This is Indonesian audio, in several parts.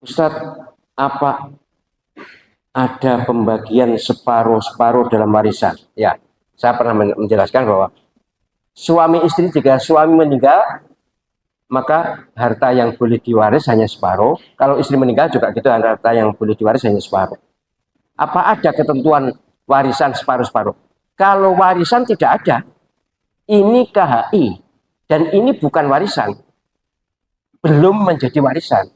Ustadz, apa ada pembagian separuh-separuh dalam warisan? Ya, saya pernah menjelaskan bahwa suami istri jika suami meninggal, maka harta yang boleh diwaris hanya separuh. Kalau istri meninggal juga gitu, harta yang boleh diwaris hanya separuh. Apa ada ketentuan warisan separuh-separuh? Kalau warisan tidak ada, ini KHI dan ini bukan warisan, belum menjadi warisan.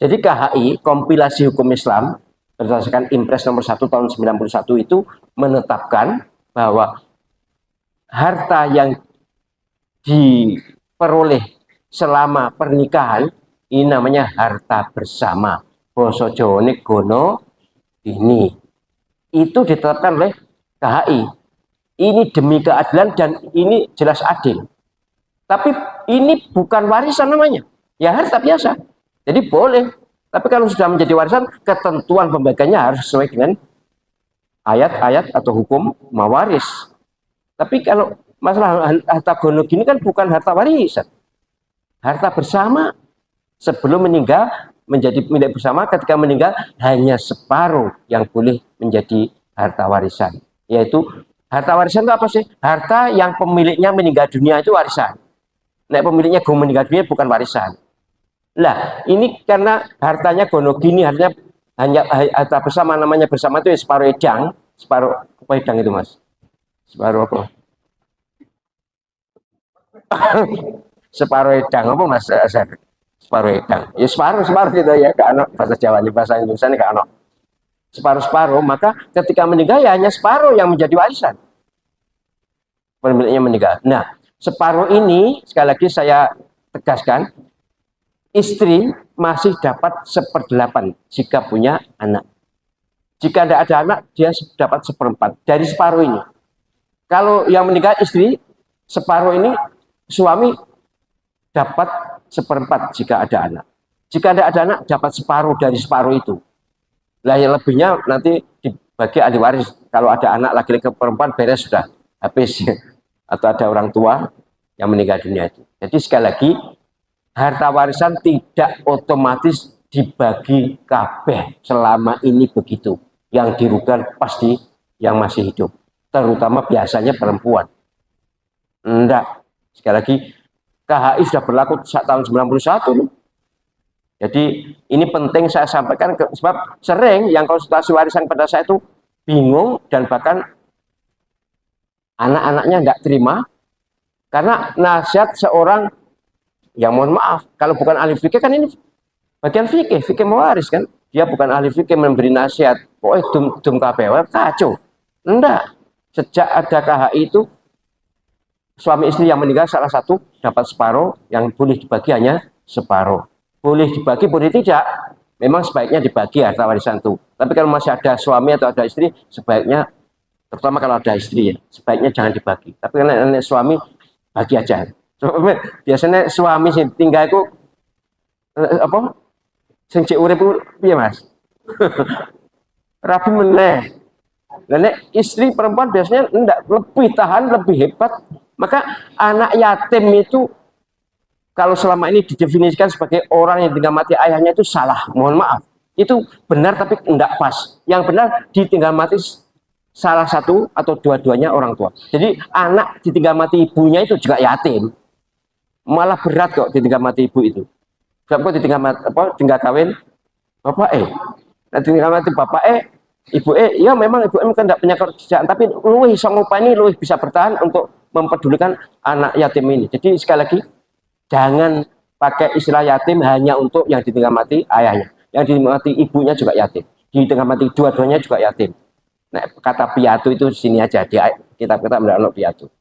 Jadi KHI, kompilasi hukum Islam, berdasarkan Impres nomor 1 tahun 91 itu menetapkan bahwa harta yang diperoleh selama pernikahan ini namanya harta bersama. Boso Jone Gono ini. Itu ditetapkan oleh KHI. Ini demi keadilan dan ini jelas adil. Tapi ini bukan warisan namanya. Ya harta biasa. Jadi boleh. Tapi kalau sudah menjadi warisan, ketentuan pembagiannya harus sesuai dengan ayat-ayat atau hukum mawaris. Tapi kalau masalah harta gono gini kan bukan harta warisan. Harta bersama sebelum meninggal menjadi milik bersama, ketika meninggal hanya separuh yang boleh menjadi harta warisan. Yaitu harta warisan itu apa sih? Harta yang pemiliknya meninggal dunia itu warisan. Nah, pemiliknya meninggal dunia bukan warisan. Lah, ini karena hartanya gono gini, hartanya hanya harta bersama, namanya bersama itu ya separuh edang, separuh apa edang itu mas? Separuh apa? Separuh edang apa mas? Separuh edang. Ya separuh gitu ya, kan bahasa Jawa, bahasa Indonesia ini kan separuh-separuh, maka ketika meninggal ya hanya separuh yang menjadi warisan. Pemiliknya meninggal. Nah, separuh ini sekali lagi saya tegaskan, istri masih dapat 1/8 jika punya anak. Jika tidak ada anak, dia dapat 1/4 dari separuh ini. Kalau yang meninggal istri, separuh ini suami dapat 1/4 jika ada anak. Jika tidak ada anak, dapat separuh dari separuh itu. Lah yang lebihnya nanti dibagi ahli waris. Kalau ada anak laki-laki perempuan beres sudah habis. Atau ada orang tua yang meninggal dunia itu. Jadi sekali lagi, harta warisan tidak otomatis dibagi kabeh selama ini begitu. Yang dirugikan pasti yang masih hidup. Terutama biasanya perempuan. Enggak. Sekali lagi, KHI sudah berlaku sejak tahun 91. Jadi ini penting saya sampaikan sebab sering yang konsultasi warisan pada saya itu bingung dan bahkan anak-anaknya enggak terima karena nasihat seorang yang mohon maaf, kalau bukan ahli fikih kan ini bagian fikih mewaris kan. Dia bukan ahli fikih memberi nasihat. Pokoknya dum KPW kacau. Enggak. Sejak ada KHI itu suami istri yang meninggal salah satu dapat separuh, yang boleh dibagi hanya separuh. Boleh dibagi, boleh tidak. Memang sebaiknya dibagi harta warisan itu. Tapi kalau masih ada suami atau ada istri, sebaiknya, terutama kalau ada istri ya, sebaiknya jangan dibagi. Tapi kalau suami, bagi aja. Biasanya suami sih tinggal itu apa? Sing cek urip piye Mas? Rapi meneh. Dan istri perempuan biasanya enggak, lebih tahan, lebih hebat. Maka anak yatim itu kalau selama ini didefinisikan sebagai orang yang ditinggal mati ayahnya itu salah. Mohon maaf. Itu benar tapi enggak pas. Yang benar ditinggal mati salah satu atau dua-duanya orang tua. Jadi anak ditinggal mati ibunya itu juga yatim. Malah berat kok ditinggal mati ibu itu. Kok ditinggal mati, apa tinggal kawin bapak tinggal mati bapak ibu ya memang ibu kan tidak punya kerjaan tapi luwih sanggup ini luwih bisa bertahan untuk mempedulikan anak yatim ini. Jadi sekali lagi jangan pakai istilah yatim hanya untuk yang ditinggal mati ayahnya, yang ditinggal mati ibunya juga yatim, ditinggal mati dua-duanya juga yatim. Nah, kata piatu itu sini aja di kitab-kitab mendalam piatu.